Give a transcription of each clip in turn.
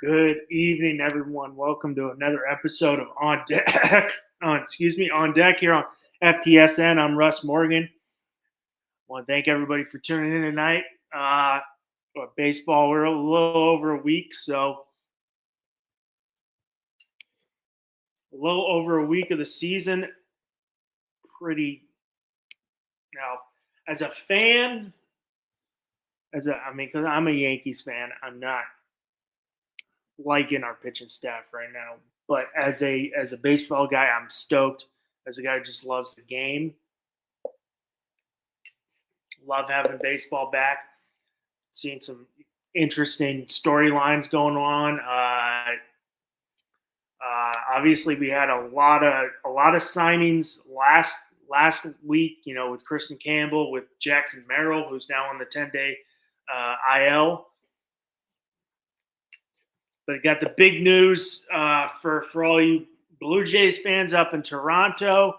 Good evening, everyone. Welcome to another episode of On Deck. On Deck here on FTSN. I'm Russ Morgan. I want to thank everybody for tuning in tonight. Baseball, we're a little over a week, so a little over a week of the season. Pretty now, as a fan, because I'm a Yankees fan, I'm not liking our pitching staff right now. But as a baseball guy, I'm stoked. As a guy who just loves the game, love having baseball back. Seeing some interesting storylines going on. Obviously, we had a lot of signings last week. You know, with Kristen Campbell, with Jackson Merrill, who's now on the 10-day IL. But got the big news for all you Blue Jays fans up in Toronto.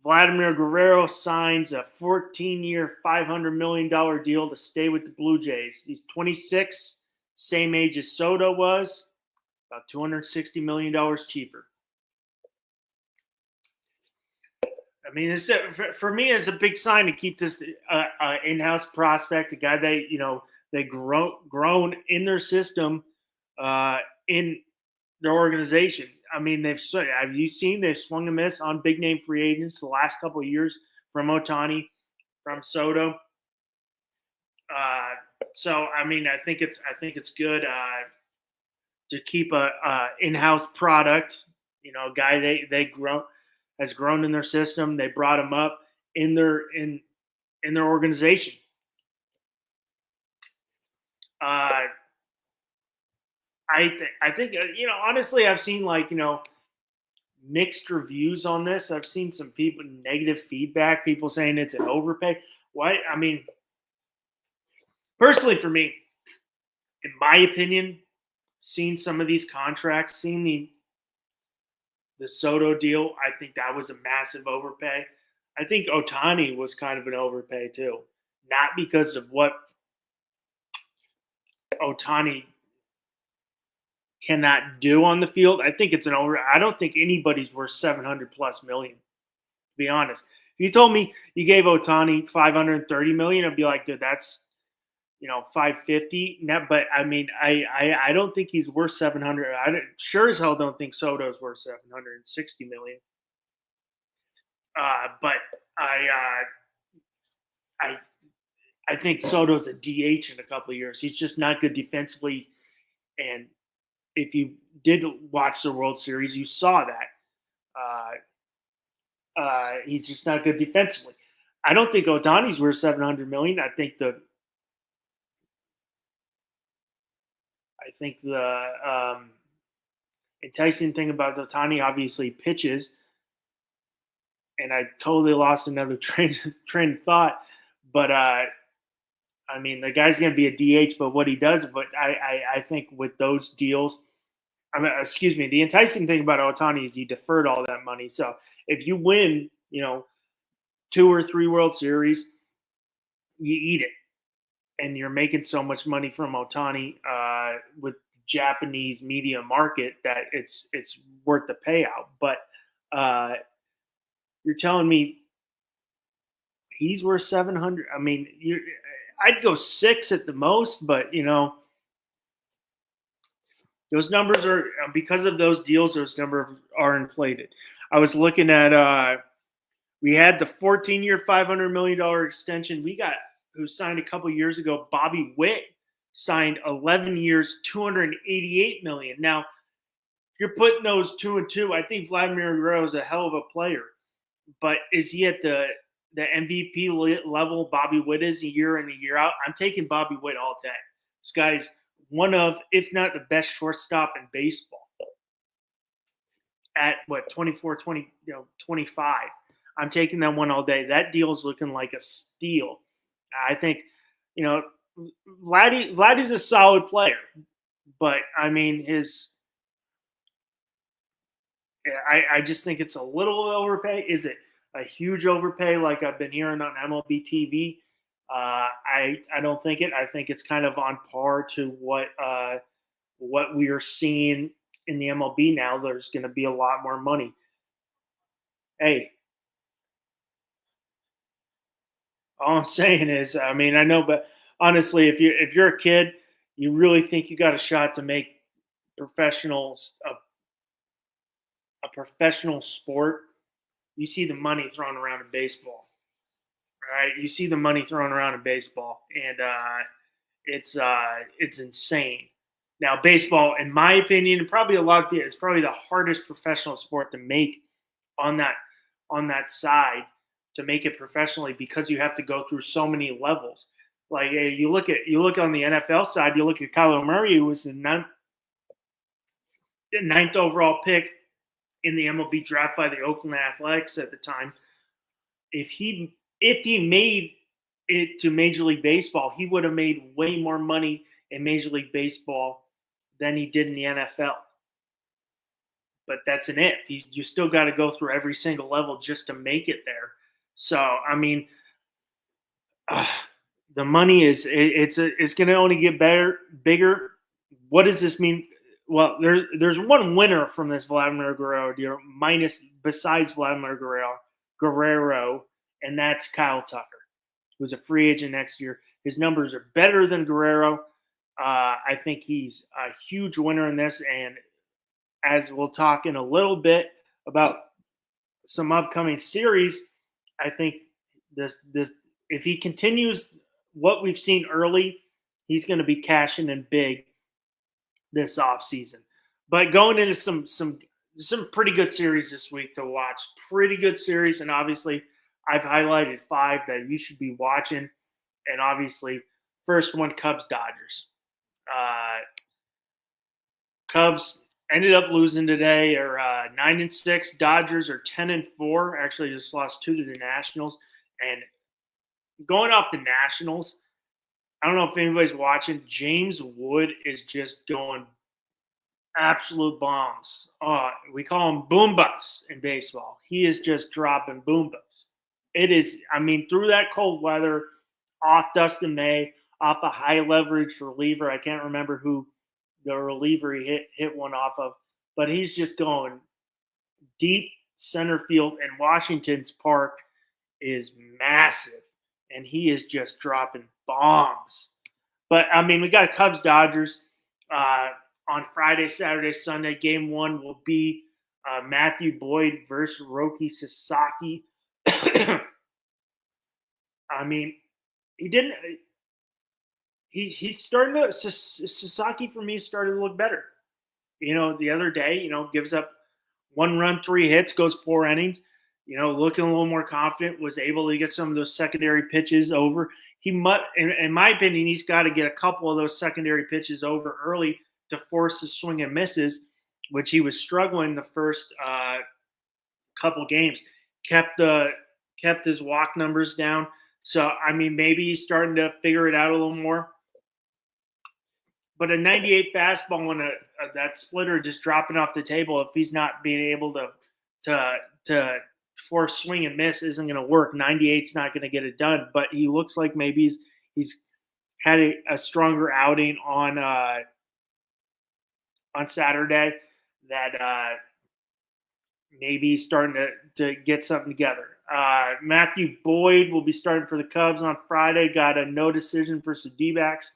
Vladimir Guerrero signs a 14-year, $500 million deal to stay with the Blue Jays. He's 26, same age as Soto was, about $260 million cheaper. I mean, for me, it's a big sign to keep this in-house prospect, a guy they grown in their system, in their organization. I mean, they've swung and miss on big name free agents the last couple of years from Ohtani, from Soto. So I mean, I think it's good to keep a in-house product. You know, a guy has grown in their system. They brought him up in their organization. I think honestly, I've seen mixed reviews on this. I've seen some people negative feedback, people saying it's an overpay. Why? I mean, personally, for me, in my opinion, seeing some of these contracts, seeing the Soto deal, I think that was a massive overpay. I think Ohtani was kind of an overpay too, not because of what Ohtani cannot do on the field. I think it's I don't think anybody's worth 700 plus million, to be honest. If you told me you gave Ohtani 530 million, I'd be like, dude, that's 550. But I mean, I don't think he's worth 700. I sure as hell don't think Soto's worth 760 million. But I think Soto's a DH in a couple of years. He's just not good defensively, and if you did watch the World Series, you saw that. He's just not good defensively. I don't think Ohtani's worth $700 million. I think the enticing thing about Ohtani, obviously, pitches. And I totally lost another train of thought. But I mean, the guy's going to be a DH, but what he does, but I think with those deals, the enticing thing about Ohtani is he deferred all that money. So if you win, 2 or 3 World Series, you eat it. And you're making so much money from Ohtani with Japanese media market that it's worth the payout. But you're telling me he's worth 700. I mean, I'd go 6 at the most, but those numbers are, because of those deals, those numbers are inflated. I was looking at we had the 14-year, $500 million extension. We got who signed a couple years ago. Bobby Witt signed 11 years, $288 million. Now, if you're putting those 2 and 2, I think Vladimir Guerrero is a hell of a player. But is he at the MVP level Bobby Witt is year in and year out? I'm taking Bobby Witt all day. This guy's one of, if not the best shortstop in baseball. At 24, 25. I'm taking that one all day. That deal is looking like a steal. I think, Vladdy's a solid player, but I mean I just think it's a little overpay. Is it a huge overpay like I've been hearing on MLB TV? I don't think it. I think it's kind of on par to what we are seeing in the MLB now. There's going to be a lot more money. Hey, all I'm saying is, I mean, I know, but honestly, if you're a kid, you really think you got a shot to make professionals a professional sport. You see the money thrown around in baseball, right? You see the money thrown around in baseball, and it's insane. Now, baseball, in my opinion, and probably a lot of it's probably the hardest professional sport to make on that on that side to make it professionally because you have to go through so many levels. Like you look on the NFL side, you look at Kyler Murray, who was the ninth overall pick in the MLB draft by the Oakland Athletics at the time. If he made it to Major League Baseball, he would have made way more money in Major League Baseball than he did in the NFL. But that's an if. You still got to go through every single level just to make it there. So I mean, uh, the money it's going to only get better, bigger. What does this mean? Well, there's one winner from this Vladimir Guerrero deal, minus besides Vladimir Guerrero, and that's Kyle Tucker, who's a free agent next year. His numbers are better than Guerrero. I think he's a huge winner in this, and as we'll talk in a little bit about some upcoming series, I think this if he continues what we've seen early, he's going to be cashing in big this offseason. But going into some pretty good series this week to watch. Pretty good series, and obviously I've highlighted 5 that you should be watching. And obviously, first one, Cubs Dodgers. Cubs ended up losing today, or 9-6. Dodgers are 10-4. Actually, just lost 2 to the Nationals. And going off the Nationals, I don't know if anybody's watching. James Wood is just going absolute bombs. We call him boom busts in baseball. He is just dropping boom busts. It is, I mean, through that cold weather, off Dustin May, off a high leverage reliever. I can't remember who the reliever he hit one off of, but he's just going deep center field, and Washington's park is massive, and he is just dropping bombs. But I mean, we got Cubs Dodgers on Friday, Saturday, Sunday. Game 1 will be Matthew Boyd versus Roki Sasaki. I mean, he didn't. He's starting to Sasaki for me started to look better. You know, the other day, gives up 1 run, 3 hits, goes 4 innings. Looking a little more confident, was able to get some of those secondary pitches over. He must, in my opinion, he's got to get a couple of those secondary pitches over early to force the swing and misses, which he was struggling the first couple games. Kept his walk numbers down. So, I mean, maybe he's starting to figure it out a little more. But a 98 fastball and that splitter just dropping off the table, if he's not being able to force swing and miss, isn't going to work. 98's not going to get it done. But he looks like maybe he's had a stronger outing on Saturday that maybe he's starting to get something together. Matthew Boyd will be starting for the Cubs on Friday. Got a no decision versus the D-backs.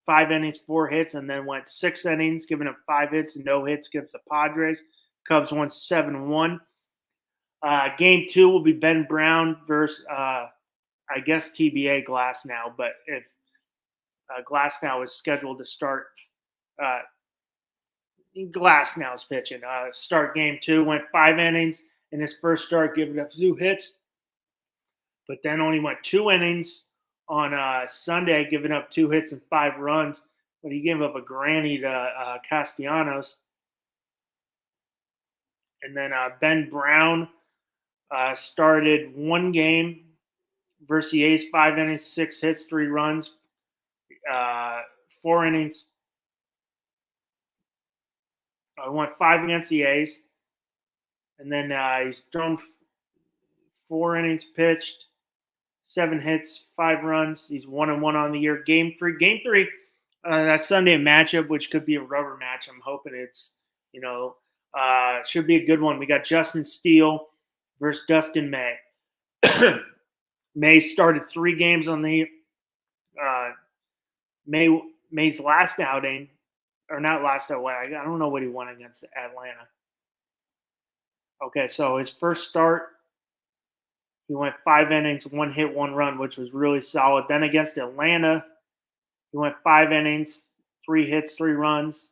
5 innings, 4 hits, and then went 6 innings, giving up 5 hits and no hits against the Padres. Cubs won 7-1. Game 2 will be Ben Brown versus, I guess, TBA Glasnow. But if Glasnow is scheduled to start, Glasnow's pitching. Start game 2, went 5 innings in his first start, giving up 2 hits, but then only went 2 innings on Sunday, giving up 2 hits and 5 runs. But he gave up a granny to Castellanos. And then Ben Brown started 1 game versus the A's, 5 innings, 6 hits, 3 runs, 4 innings. Went 5 against the A's. And then he's thrown 4 innings pitched, 7 hits, 5 runs. He's 1-1 on the year. Game three, that Sunday matchup, which could be a rubber match. I'm hoping it's, should be a good one. We got Justin Steele versus Dustin May. May started 3 games on the May's last outing, or not last outing. I don't know what he won against Atlanta. Okay, so his first start, he went 5 innings, 1 hit, 1 run, which was really solid. Then against Atlanta, he went 5 innings, 3 hits, 3 runs,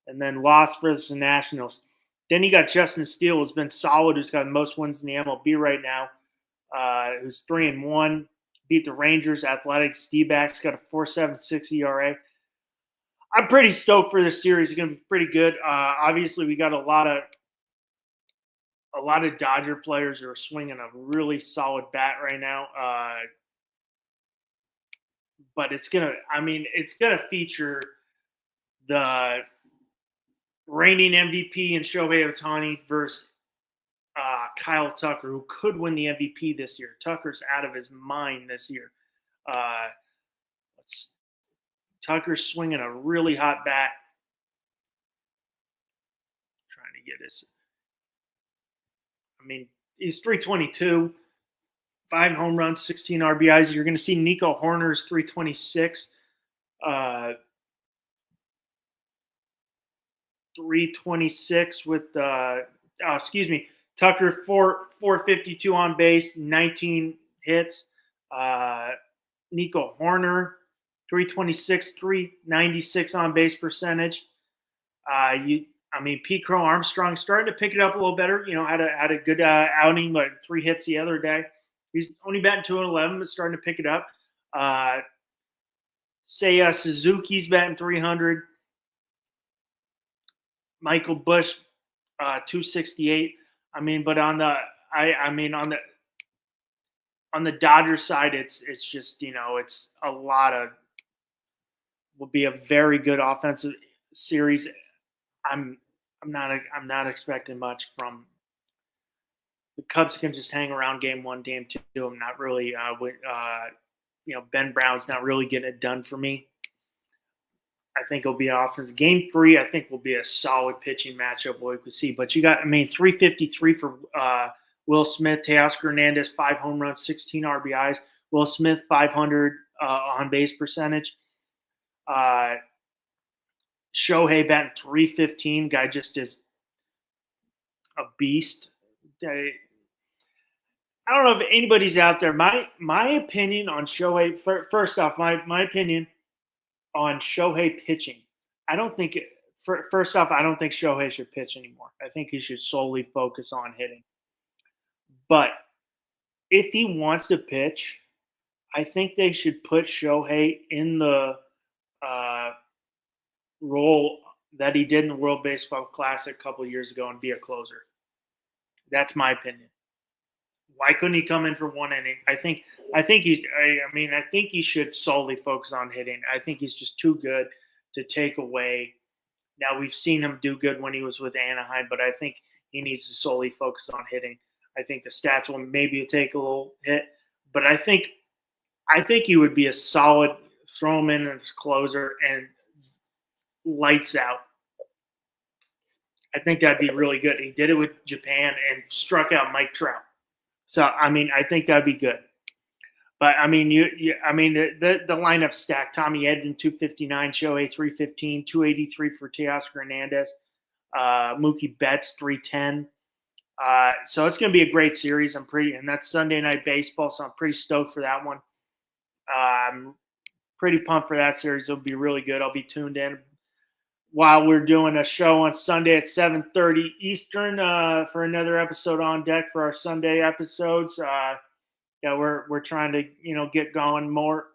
and then lost versus the Nationals. Then you got Justin Steele, who's been solid, who's got the most wins in the MLB right now, who's 3-1, beat the Rangers, Athletics, D-backs, got a 4.76 ERA. I'm pretty stoked for this series. It's going to be pretty good. Obviously, we got a lot of Dodger players who are swinging a really solid bat right now. But it's gonna feature the reigning MVP and Shohei Ohtani versus Kyle Tucker, who could win the MVP this year. Tucker's out of his mind this year. Tucker's swinging a really hot bat. Trying to get his. He's 322, 5 home runs, 16 RBIs. You're going to see Nico Horner's 326. 326 with Tucker 452 on base, 19 hits. Nico Horner 326, 396 on base percentage. Pete Crow Armstrong starting to pick it up a little better. Had a good outing, like 3 hits the other day. He's only batting 211, but starting to pick it up. Suzuki's batting 300. Michael Busch, 268. But on the Dodgers side, it's just it's a lot of will be a very good offensive series. I'm not expecting much from the Cubs. Can just hang around game 1, game 2. I'm not really Ben Brown's not really getting it done for me. I think it'll be an offense. Game 3, I think, will be a solid pitching matchup. We could see, but you got 353 for Will Smith, Teoscar Hernandez, 5 home runs, 16 RBIs. Will Smith 500 on base percentage. Shohei batting 315. Guy just is a beast. I don't know if anybody's out there. My opinion on Shohei. First off, my opinion on Shohei pitching. I don't think Shohei should pitch anymore. I think he should solely focus on hitting. But if he wants to pitch, I think they should put Shohei in the role that he did in the World Baseball Classic a couple of years ago and be a closer. That's my opinion. Why couldn't he come in for 1 inning? I think he should solely focus on hitting. I think he's just too good to take away. Now, we've seen him do good when he was with Anaheim, but I think he needs to solely focus on hitting. I think the stats will maybe take a little hit, but I think he would be a solid throw him in as closer and lights out. I think that'd be really good. He did it with Japan and struck out Mike Trout. So, I think that'd be good. But, the lineup stacked. Tommy Edman, 259, Shohei, 315, 283 for Teoscar Hernandez, Mookie Betts, 310. So it's going to be a great series. And that's Sunday Night Baseball, so I'm pretty stoked for that one. I'm pretty pumped for that series. It'll be really good. I'll be tuned in while we're doing a show on Sunday at 7:30 Eastern for another episode on deck for our Sunday episodes. We're trying to get going more a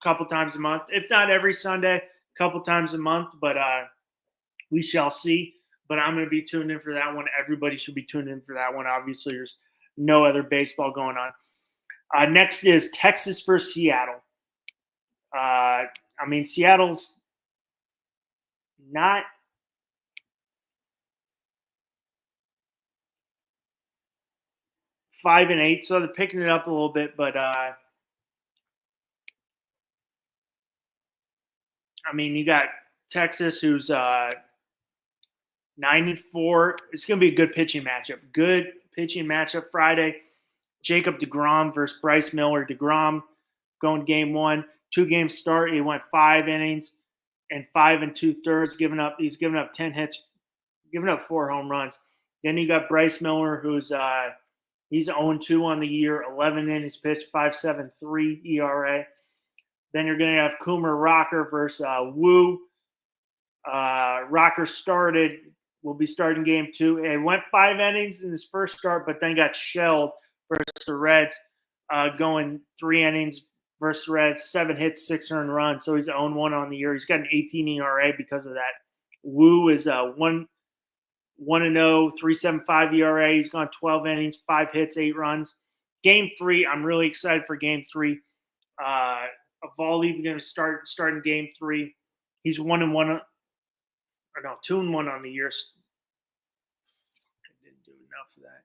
couple times a month, if not every Sunday, a couple times a month. But we shall see. But I'm going to be tuned in for that one. Everybody should be tuned in for that one. Obviously, there's no other baseball going on. Next is Texas versus Seattle. Seattle's not – 5-8, so they're picking it up a little bit. But I mean, you got Texas, who's 9-4. It's going to be a good pitching matchup. Good pitching matchup Friday. Jacob deGrom versus Bryce Miller. deGrom going game 1. 2-game start. He went 5 innings and 5 2/3. He's given up 10 hits, giving up 4 home runs. Then you got Bryce Miller, who's he's 0-2 on the year, 11 innings pitched, 5.73 ERA. Then you're going to have Coomer Rocker versus Wu. Rocker will be starting game 2. He went 5 innings in his first start, but then got shelled versus the Reds, going 3 innings versus the Reds, 7 hits, 6 earned runs. So he's 0-1 on the year. He's got an 18 ERA because of that. Wu is 1-0, 3.75 ERA. He's gone 12 innings, 5 hits, 8 runs. Game 3, I'm really excited for game 3. Evaldi going to start in game 3. He's 1-1, or no, 2-1 on the year. I didn't do enough of that.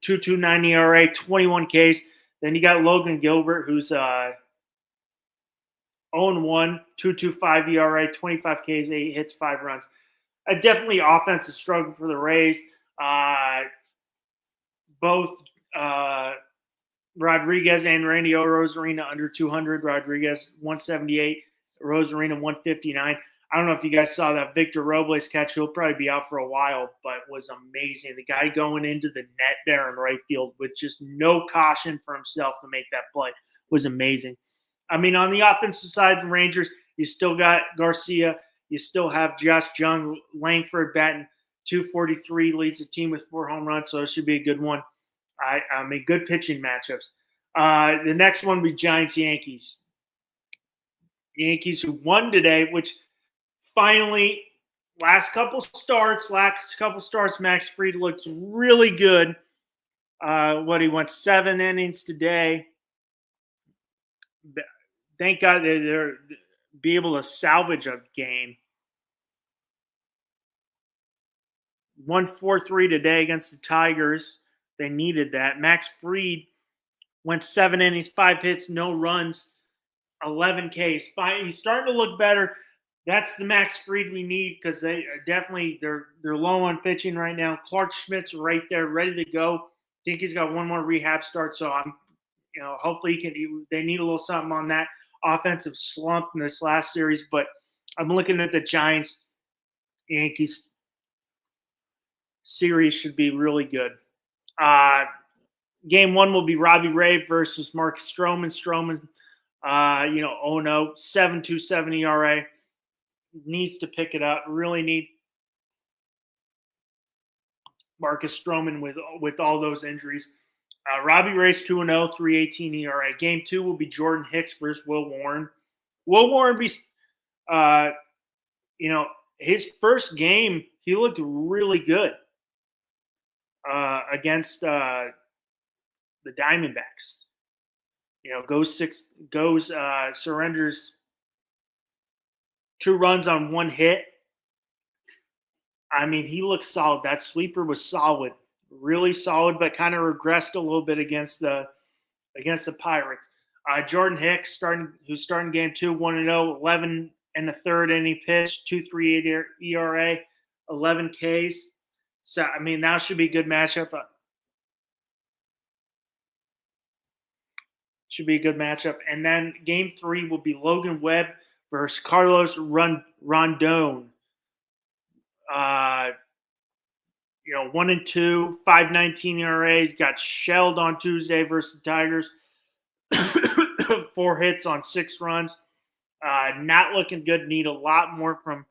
2.29 ERA, 21 Ks. Then you got Logan Gilbert, who's 0-1, 2.25 ERA, 25 Ks, 8 hits, 5 runs. Definitely offensive struggle for the Rays. Both Rodriguez and Randy Rosarina under 200. Rodriguez 178, Rosarina 159. I don't know if you guys saw that Victor Robles catch. He'll probably be out for a while, but was amazing. The guy going into the net there in right field with just no caution for himself to make that play was amazing. I mean, on the offensive side of the Rangers, you still got Garcia. You still have Josh Jung. Langford batting .243, leads the team with 4 home runs, so it should be a good one. I mean, good pitching matchups. The next one will be Giants-Yankees. Yankees who won today, which finally, last couple starts, Max Fried looked really good. He went 7 innings today. Thank God they're be able to salvage a game. 1-4-3 today against the Tigers. They needed that. Max Fried went 7 innings, 5 hits, no runs, 11 Ks. He's starting to look better. That's the Max Fried we need because they're low on pitching right now. Clark Schmidt's right there, ready to go. I think he's got one more rehab start, so hopefully they need a little something on that offensive slump in this last series. But I'm looking at the Giants-Yankees series should be really good. Game 1 will be Robbie Ray versus Marcus Stroman. Stroman, 0-0, 7.27 ERA. Needs to pick it up. Really need Marcus Stroman with all those injuries. Robbie Ray's 2-0, 3.18 ERA. Game 2 will be Jordan Hicks versus Will Warren. Will Warren his first game, he looked really good against the Diamondbacks. Surrenders 2 runs on 1 hit. I mean, he looks solid. That sweeper was solid, really solid, but kind of regressed a little bit against the Pirates. Jordan Hicks, who's starting game 2, 1-0, 11 1/3 inning pitch, 2.38 ERA, 11 Ks. So I mean, that should be a good matchup. And then game 3 will be Logan Webb versus Carlos Rondon. 1-2, 5.19 ERAs. Got shelled on Tuesday versus the Tigers. 4 hits on 6 runs. Not looking good. Need a lot more from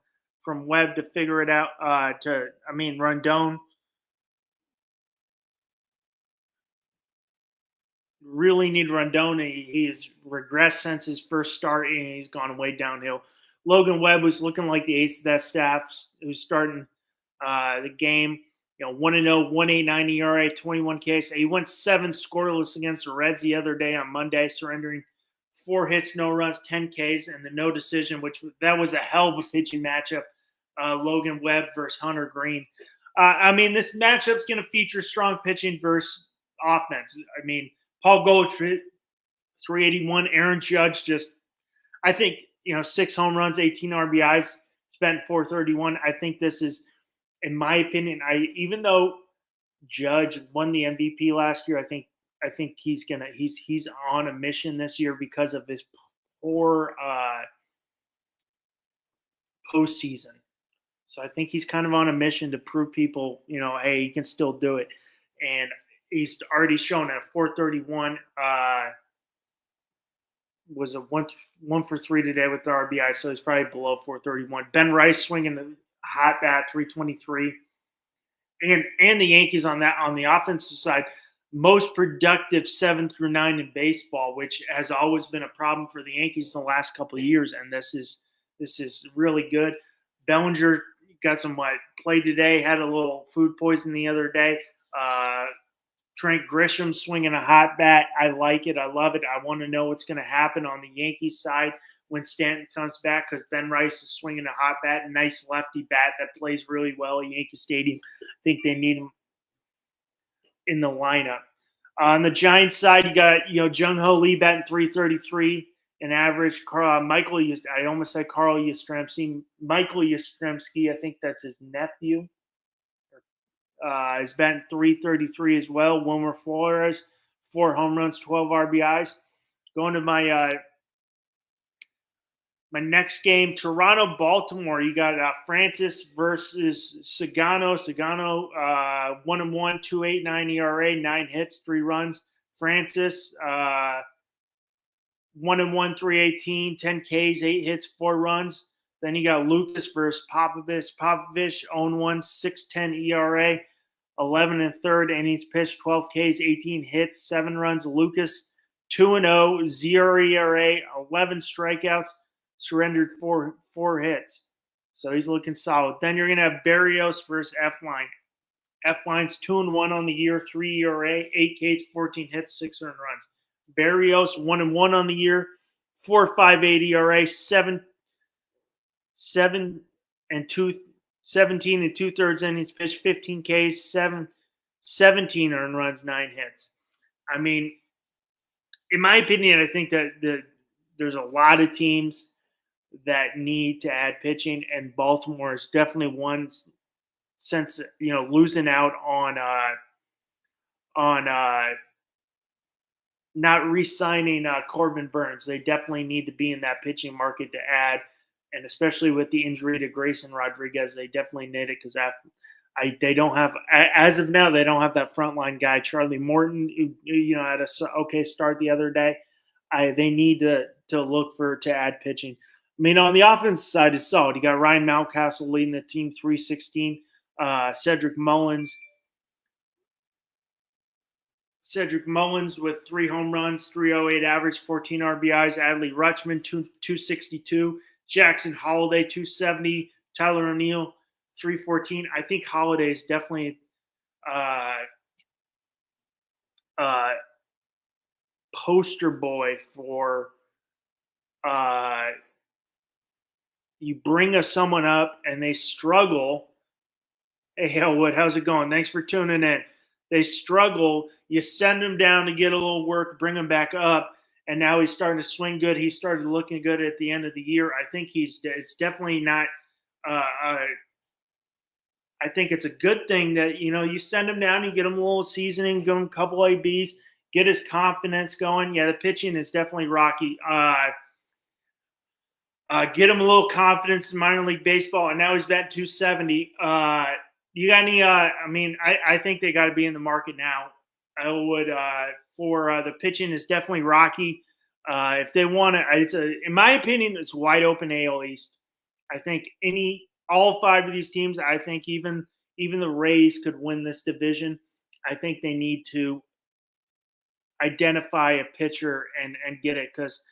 Webb to figure it out. Rondon really need Rondon. He's regressed since his first start, and he's gone way downhill. Logan Webb was looking like the ace of that staff, who's starting the game. 1-0, 1.89 ERA, 21 Ks. He went 7 scoreless against the Reds the other day on Monday, surrendering 4 hits, no runs, 10 Ks, and the no decision, that was a hell of a pitching matchup. Logan Webb versus Hunter Green. This matchup's going to feature strong pitching versus offense. Paul Goldschmidt, 381. Aaron Judge I think, 6 home runs, 18 RBIs, spent 431. I think this is, in my opinion, even though Judge won the MVP last year, I think he's on a mission this year because of his poor postseason. So I think he's kind of on a mission to prove people, hey, he can still do it. And he's already shown at 431. Was a one for 3 today with the RBI, so he's probably below 431. Ben Rice swinging the hot bat, 323. And the Yankees on the offensive side, most productive 7 through 9 in baseball, which has always been a problem for the Yankees in the last couple of years, and this is really good. Bellinger got some played today, had a little food poison the other day. Trent Grisham swinging a hot bat. I like it. I love it. I want to know what's going to happen on the Yankees side when Stanton comes back, because Ben Rice is swinging a hot bat, a nice lefty bat that plays really well at Yankee Stadium. I think they need him in the lineup. On the Giants side, you got Jung Ho Lee batting 333 an average. I almost said Carl Yastrzemski. Michael Yastrzemski, I think that's his nephew. Is batting 333 as well. Wilmer Flores, 4 home runs, 12 RBIs. Going to my next game, Toronto-Baltimore. You got Francis versus Sagano. Sagano, 1-1, 2.89 ERA, 9 hits, 3 runs. Francis, 1-1, 3.18, 10 Ks, 8 hits, 4 runs. Then you got Lucas versus Popovich. Popovich, 0-1, 6.10 ERA, 11 1/3 innings pitched, 12 Ks, 18 hits, 7 runs. Lucas, 2-0, 0 ERA, 11 strikeouts, surrendered 4 hits. So he's looking solid. Then you're going to have Berrios versus F-Line. F-Line's 2-1 on the year, 3 ERA, 8 Ks, 14 hits, 6 earned runs. Berrios, 1-1 on the year, 4.58 ERA, 17 2/3 innings pitched, 15 Ks, 17 earned runs, 9 hits. I mean, in my opinion, I think that there's a lot of teams that need to add pitching, and Baltimore is definitely one, since losing out on not re-signing Corbin Burns. They definitely need to be in that pitching market to add, and especially with the injury to Grayson Rodriguez, they definitely need it, because they don't have, as of now, they don't have that frontline guy. Charlie Morton, had a okay start the other day. They need to look to add pitching. I mean, on the offensive side, it's solid. You got Ryan Mountcastle leading the team, 316. Cedric Mullins with 3 home runs, 3.08 average, 14 RBIs. Adley Rutschman, 262. Jackson Holiday, 270. Tyler O'Neill, 314. I think Holiday is definitely poster boy for you bring someone up and they struggle. Hey, Hellwood, how's it going? Thanks for tuning in. They struggle. You send them down to get a little work, bring him back up, and now he's starting to swing good. He started looking good at the end of the year. I think it's definitely not I think it's a good thing that, you send him down, you get him a little seasoning, give him a couple ABs, get his confidence going. Yeah, the pitching is definitely rocky. Get him a little confidence in minor league baseball, and now he's batting 270. You got any? I think they got to be in the market now. I would for the pitching is definitely rocky. If they want to, in my opinion, it's wide open AL East. I think all 5 of these teams. I think even the Rays could win this division. I think they need to identify a pitcher and get it, because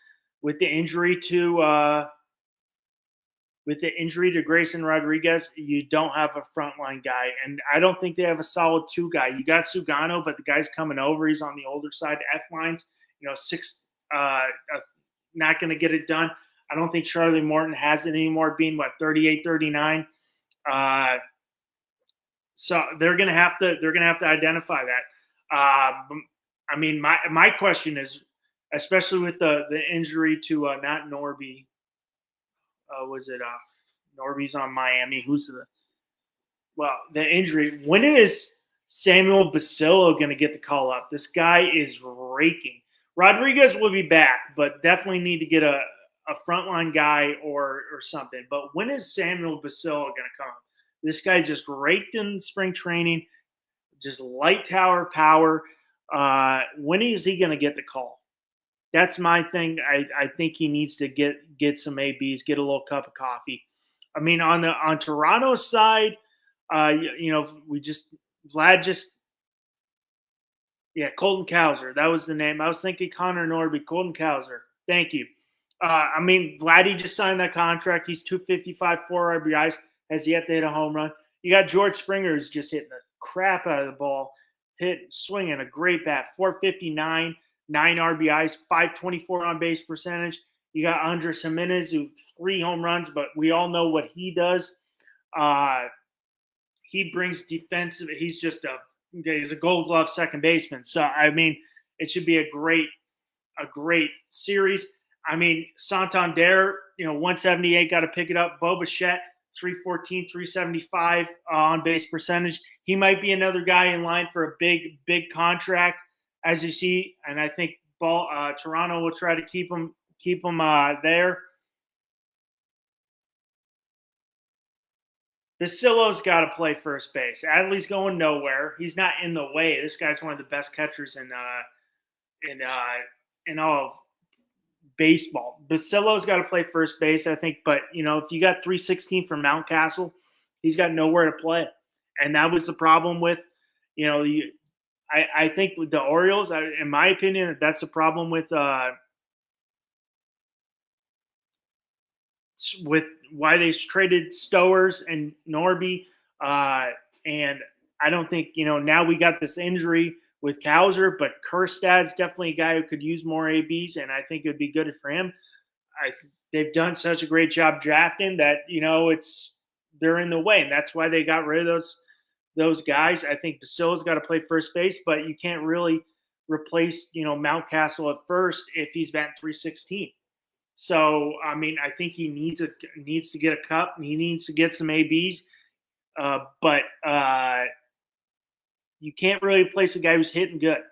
with the injury to Grayson Rodriguez, you don't have a frontline guy, and I don't think they have a solid 2 guy. You got Sugano, but the guy's coming over. He's on the older side. F-Lines, 6, not going to get it done. I don't think Charlie Morton has it anymore, being 38, 39. So they're going to have to identify that. My question is, especially with the injury to not Norby, Was it Norby's on Miami? Who's the injury? When is Samuel Basillo going to get the call up? This guy is raking. Rodriguez will be back, but definitely need to get a frontline guy or something. But when is Samuel Basillo going to come? This guy just raked in spring training, just light tower power. When is he going to get the call? That's my thing. I think he needs to get some ABs, get a little cup of coffee. I mean, on Toronto's side, Colton Cowser. That was the name. I was thinking Connor Norby, Colton Cowser. Thank you. I mean, Vladdy just signed that contract. He's 255, 4 RBIs, has yet to hit a home run. You got George Springer who's just hitting the crap out of the ball, swinging a great bat, 459, 9 RBIs, 524 on base percentage. You got Andres Jimenez, who 3 home runs, but we all know what he does. He brings defensive. He's a Gold Glove second baseman. So I mean, it should be a great series. I mean, Santander, 178, got to pick it up. Bo Bichette, 314, 375 on base percentage. He might be another guy in line for a big contract, as you see. And I think Toronto will try to keep him there. Basillo's got to play first base. Adley's going nowhere. He's not in the way. This guy's one of the best catchers in all of baseball. Basillo's got to play first base, I think. But if you got 316 from Mountcastle, he's got nowhere to play, and that was the problem with, I think with the Orioles. In my opinion, that's the problem with why they traded Stowers and Norby. And I don't think, now we got this injury with Cowser, but Kerstad's definitely a guy who could use more ABs, and I think it would be good for him. They've done such a great job drafting that, they're in the way, and that's why they got rid of those guys. I think Basillo's got to play first base, but you can't really replace, Mountcastle at first if he's batting 316. So, I mean, I think he needs to get a cup. He needs to get some ABs. But you can't really replace a guy who's hitting good.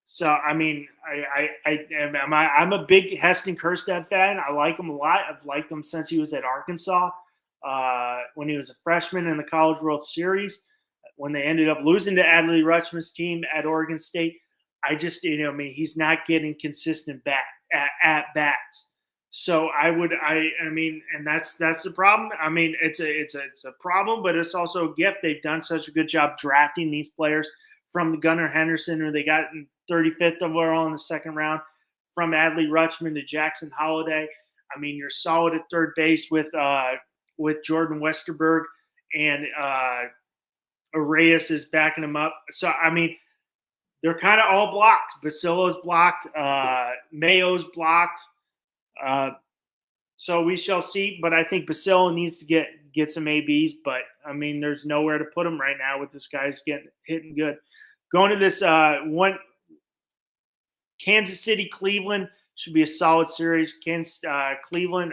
So, I mean, I'm a big Heston Kjerstad fan. I like him a lot. I've liked him since he was at Arkansas when he was a freshman in the College World Series. When they ended up losing to Adley Rutschman's team at Oregon State, he's not getting consistent at bats. So and that's the problem. I mean, it's a problem, but it's also a gift. They've done such a good job drafting these players from Gunnar Henderson, who they got in 35th overall in the second round, from Adley Rutschman to Jackson Holliday. I mean, you're solid at third base with Jordan Westerberg, and Arias is backing him up. So, I mean, they're kind of all blocked. Basillo's blocked. Mayo's blocked. So we shall see. But I think Basillo needs to get some ABs. But, I mean, there's nowhere to put him right now with this guy's hitting good. Going to this one, Kansas City, Cleveland should be a solid series. Cleveland,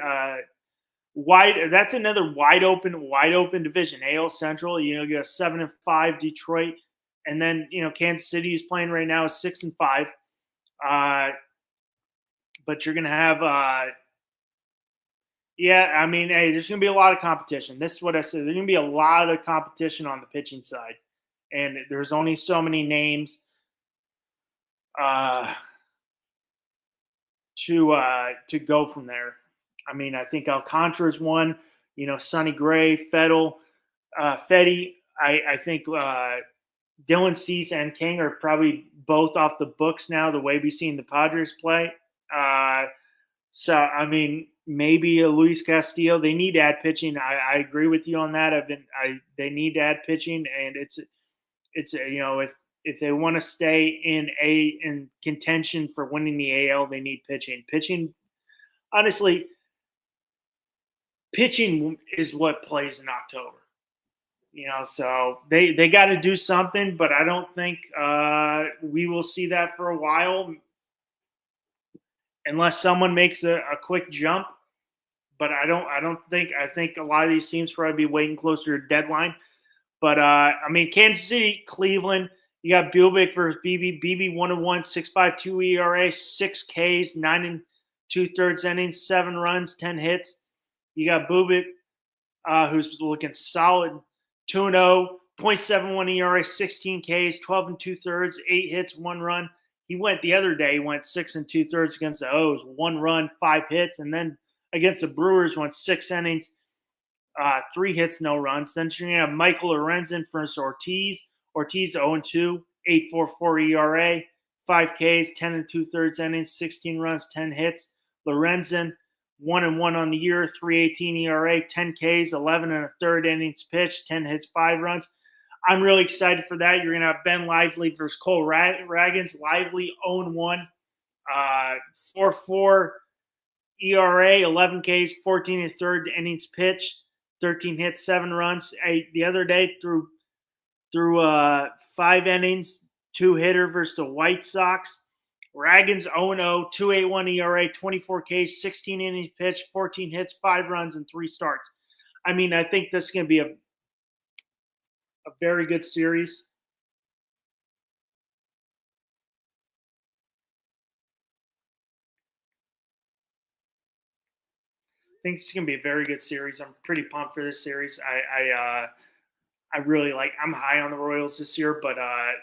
that's another wide open division. AL Central, you got 7-5 Detroit. And then, Kansas City is playing right now is 6-5. But you're going to have, there's going to be a lot of competition. This is what I said. There's going to be a lot of competition on the pitching side. And there's only so many names to go from there. I mean, I think Alcantara's one, Sonny Gray, Fetty. I think Dylan Cease and King are probably both off the books now, the way we've seen the Padres play. So, I mean, maybe a Luis Castillo. They need to add pitching. I agree with you on that. They need to add pitching, and it's if they want to stay in contention for winning the AL, they need pitching. Pitching, honestly, pitching is what plays in October. So they got to do something, but I don't think we will see that for a while unless someone makes a quick jump. but I think a lot of these teams probably be waiting closer to deadline. But I mean, Kansas City, Cleveland, you got Bubic versus BB. BB 1-1, 6.52 ERA, 6 Ks, 9 and 2/3 innings, 7 runs, 10 hits. You got Bubic, who's looking solid, 2-0, 0.71 ERA, 16 Ks, 12 and 2/3, 8 hits, 1 run. He went the other day, he went 6 and 2/3 against the O's, 1 run, 5 hits, and then against the Brewers went 6 innings, 3 hits, no runs. Then you're going to have Michael Lorenzen versus Ortiz. Ortiz 0-2, 8.44 ERA, 5 Ks, 10 and 2/3 innings, 16 runs, 10 hits. Lorenzen 1-1 on the year, 3.18 ERA, 10 Ks, 11 and a third innings pitched, 10 hits, 5 runs. I'm really excited for that. You're going to have Ben Lively versus Cole Ragans. Lively 0-1, 4.4 ERA, 11 Ks, 14 and a third innings pitched, 13 hits, 7 runs. The other day through 5 innings, 2-hitter versus the White Sox. Ragans 0-0, 2.81 ERA, 24 Ks, 16 innings pitched, 14 hits, 5 runs, and 3 starts. I mean, I think this is going to be a very good series. I think it's going to be a very good series. I'm pretty pumped for this series. I really like. I'm high on the Royals this year, but I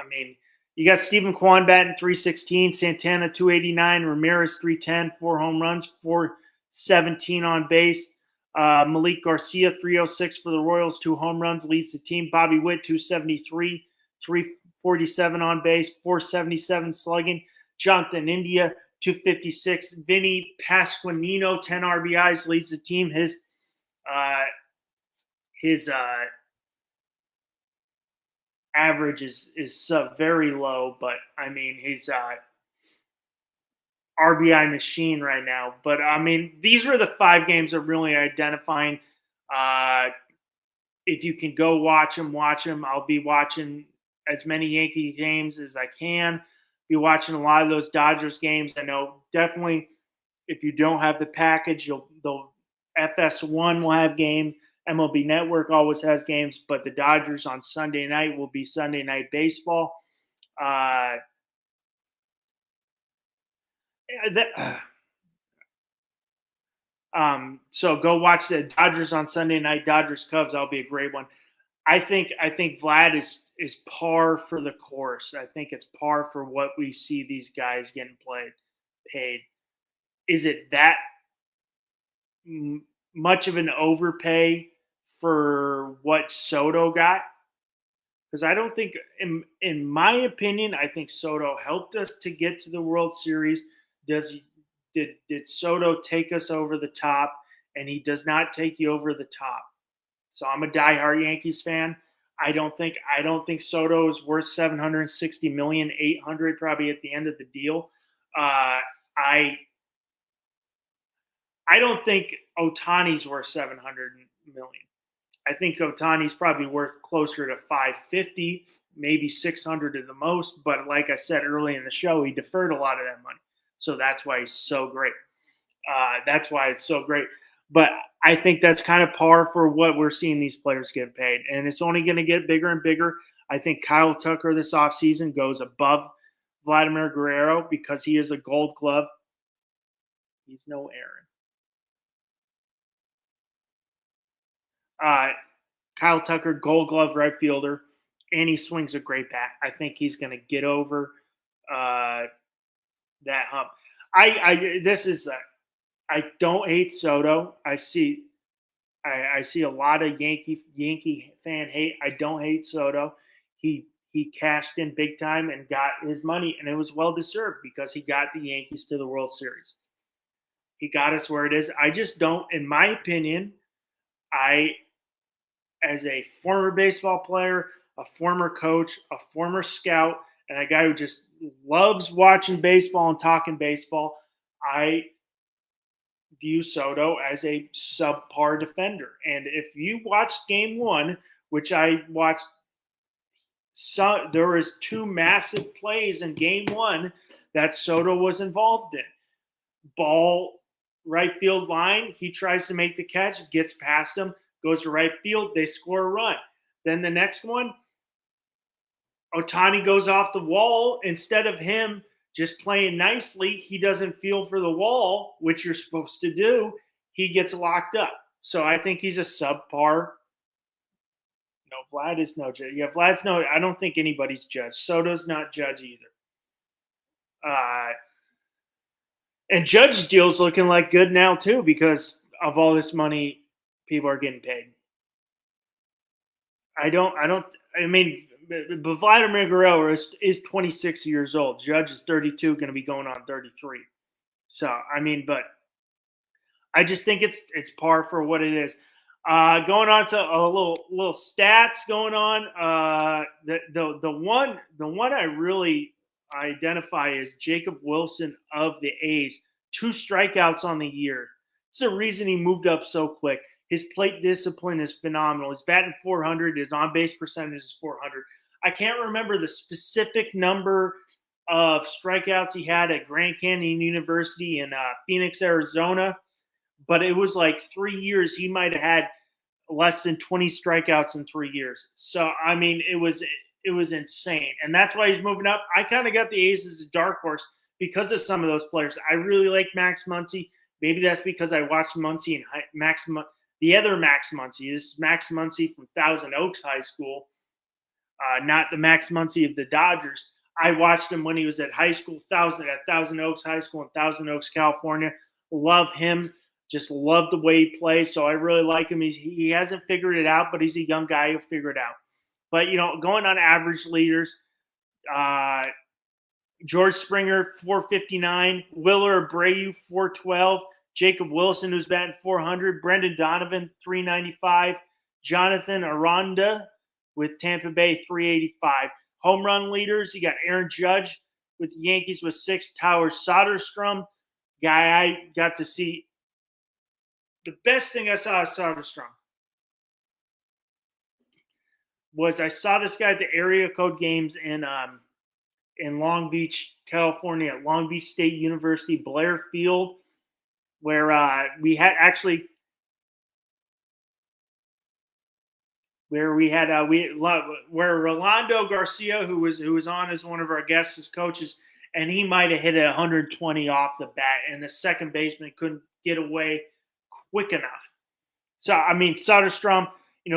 mean, you got Stephen Kwan batting 316, Santana 289, Ramirez 310, 4 home runs, 417 on base. Malik Garcia 306 for the Royals, 2 home runs, leads the team. Bobby Witt 273, 347 on base, 477 slugging. Jonathan India 256. Vinny Pasquanino 10 RBIs, leads the team. His average is very low, but I mean, he's RBI machine right now. But I mean, these are the 5 games that really identifying. If you can go watch them, watch them. I'll be watching as many Yankee games as I can. Be watching a lot of those Dodgers games. I know definitely if you don't have the package, the FS1 will have games. MLB Network always has games, but the Dodgers on Sunday night will be Sunday Night Baseball. So go watch the Dodgers on Sunday night. Dodgers Cubs, that'll be a great one. I think Vlad is par for the course. I think it's par for what we see these guys getting paid. Is it that much of an overpay for what Soto got? Because I don't think, in my opinion, I think Soto helped us to get to the World Series. Did Soto take us over the top? And he does not take you over the top. So I'm a diehard Yankees fan. I don't think Soto is worth $760 million, $800 probably at the end of the deal. I don't think Ohtani's worth $700 million. I think Ohtani's probably worth closer to $550, maybe $600 at the most. But like I said early in the show, he deferred a lot of that money, so that's why he's so great. That's why it's so great. But I think that's kind of par for what we're seeing these players get paid, and it's only going to get bigger and bigger. I think Kyle Tucker this offseason goes above Vladimir Guerrero because he is a Gold Glove. He's no Aaron. Kyle Tucker, Gold Glove right fielder, and he swings a great bat. I think he's going to get over that hump. I don't hate Soto. I see a lot of Yankee fan hate. I don't hate Soto. He cashed in big time and got his money, and it was well deserved because he got the Yankees to the World Series. He got us where it is. I just don't, in my opinion, as a former baseball player, a former coach, a former scout, and a guy who just loves watching baseball and talking baseball, I view Soto as a subpar defender. And if you watched Game 1, which I watched, there was 2 massive plays in Game 1 that Soto was involved in. Ball right field line. He tries to make the catch, gets past him, goes to right field. They score a run. Then the next one, Ohtani goes off the wall. Instead of him just playing nicely, he doesn't feel for the wall, which you're supposed to do. He gets locked up. So I think he's a subpar. No, Vlad is no judge. Yeah, Vlad's no. I don't think anybody's judge. Soto's not judge either. And Judge deal's looking like good now too because of all this money people are getting paid. I mean, but Vladimir Guerrero is 26 years old. Judge is 32, going to be going on 33. So, I mean, but I just think it's par for what it is. Going on to a little stats going on. The one I really identify as Jacob Wilson of the A's. 2 strikeouts on the year. It's the reason he moved up so quick. His plate discipline is phenomenal. His batting 400, his on-base percentage is 400. I can't remember the specific number of strikeouts he had at Grand Canyon University in Phoenix, Arizona, but it was like 3 years. He might have had less than 20 strikeouts in 3 years. So, I mean, it was insane. And that's why he's moving up. I kind of got the A's as a dark horse because of some of those players. I really like Max Muncy. Maybe that's because I watched Muncy and the other Max Muncy. This is Max Muncy from Thousand Oaks High School, not the Max Muncy of the Dodgers. I watched him when he was at high school, at Thousand Oaks High School in Thousand Oaks, California. Love him. Just love the way he plays. So I really like him. He hasn't figured it out, but he's a young guy. He'll figure it out. But, going on average leaders, George Springer, 459. Willer Abreu, 412. Jacob Wilson, who's batting 400. Brendan Donovan, 395. Jonathan Aranda with Tampa Bay, 385. Home run leaders, you got Aaron Judge with the Yankees with 6. Tyler Soderstrom, guy I got to see. The best thing I saw of Soderstrom was I saw this guy at the area code games in Long Beach, California, at Long Beach State University, Blair Field, where we had Rolando Garcia, who was on as one of our guests as coaches, and he might have hit it 120 off the bat, and the second baseman couldn't get away quick enough. So, I mean, Soderstrom,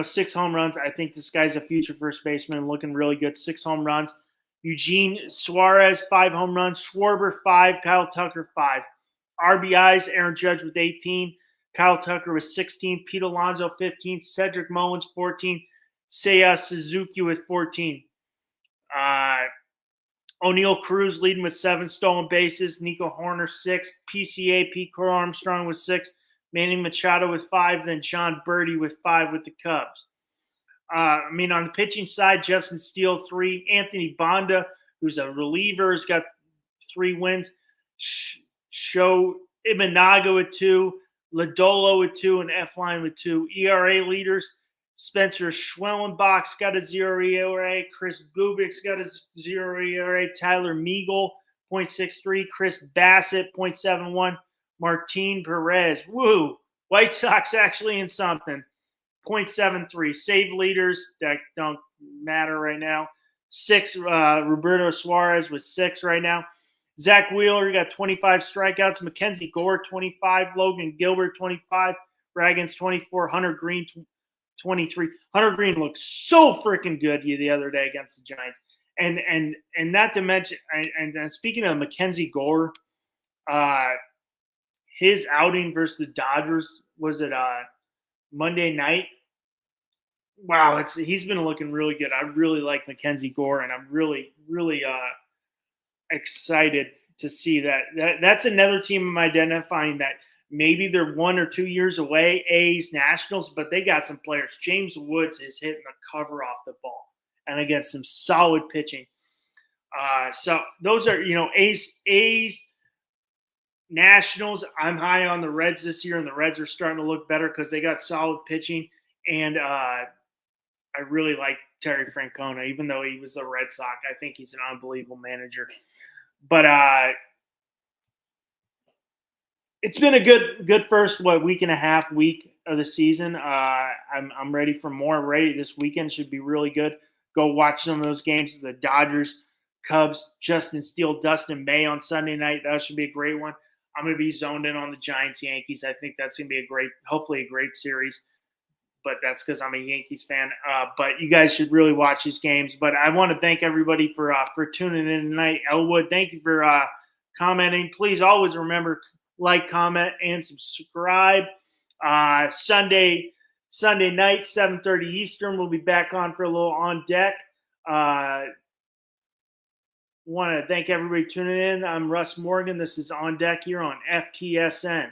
6 home runs. I think this guy's a future first baseman, looking really good. 6 home runs. Eugene Suarez, 5 home runs. Schwarber, 5. Kyle Tucker, 5. RBIs, Aaron Judge with 18. Kyle Tucker with 16. Pete Alonso, 15. Cedric Mullins, 14. Seiya Suzuki with 14. O'Neal Cruz leading with 7 stolen bases. Nico Horner, 6. PCA, Pete Armstrong with 6. Manny Machado with 5. Then John Birdie with 5 with the Cubs. On the pitching side, Justin Steele, 3. Anthony Bonda, who's a reliever, has got 3 wins. Sho Imanaga with 2. Lodolo with 2. And F-Line with 2. ERA leaders, Spencer Schwellenbach's got a 0 ERA. Chris Bubik's got a 0 ERA. Tyler Meagle, 0.63. Chris Bassett, 0.71. Martin Perez, woo! White Sox actually in something. 0.73. Save leaders that don't matter right now. 6, Roberto Suarez with 6 right now. Zach Wheeler got 25 strikeouts. Mackenzie Gore, 25. Logan Gilbert, 25. Raggins, 24. Hunter Green, 23. Hunter Green looked so freaking good the other day against the Giants. And not to mention, and speaking of Mackenzie Gore, his outing versus the Dodgers was at Monday night. Wow, he's been looking really good. I really like Mackenzie Gore, and I'm really, really excited to see that. That's another team I'm identifying that maybe they're 1 or 2 years away, A's, Nationals, but they got some players. James Woods is hitting the cover off the ball, and again, some solid pitching. So those are, A's, Nationals. I'm high on the Reds this year, and the Reds are starting to look better because they got solid pitching. And I really like Terry Francona, even though he was a Red Sox. I think he's an unbelievable manager. But it's been a good first week and a half week of the season. I'm ready for more. Ready this weekend should be really good. Go watch some of those games. The Dodgers, Cubs, Justin Steele, Dustin May on Sunday night. That should be a great one. I'm going to be zoned in on the Giants Yankees. I think that's going to be hopefully a great series. But that's because I'm a Yankees fan. But you guys should really watch these games. But I want to thank everybody for tuning in tonight. Elwood, thank you for commenting. Please always remember, like, comment, and subscribe. Sunday night, 7:30 Eastern. We'll be back on for a little on deck. Want to thank everybody tuning in. I'm Russ Morgan. This is On Deck here on FTSN.